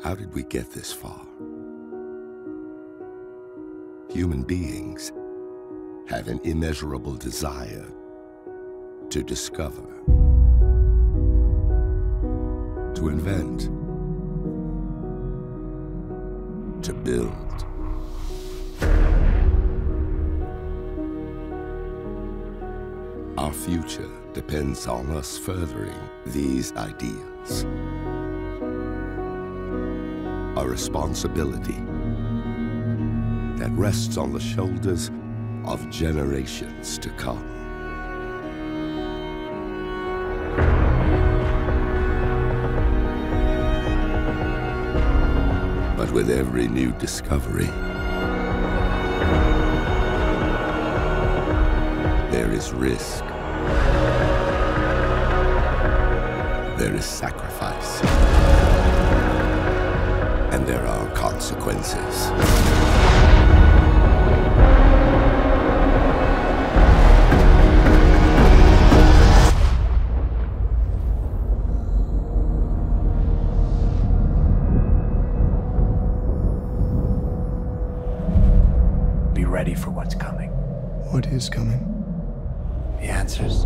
How did we get this far? Human beings have an immeasurable desire to discover, to invent, to build. Our future depends on us furthering these ideas. A responsibility that rests on the shoulders of generations to come. But with every new discovery, there is risk. There is sacrifice. And there are consequences. Be ready for what's coming. What is coming? The answers.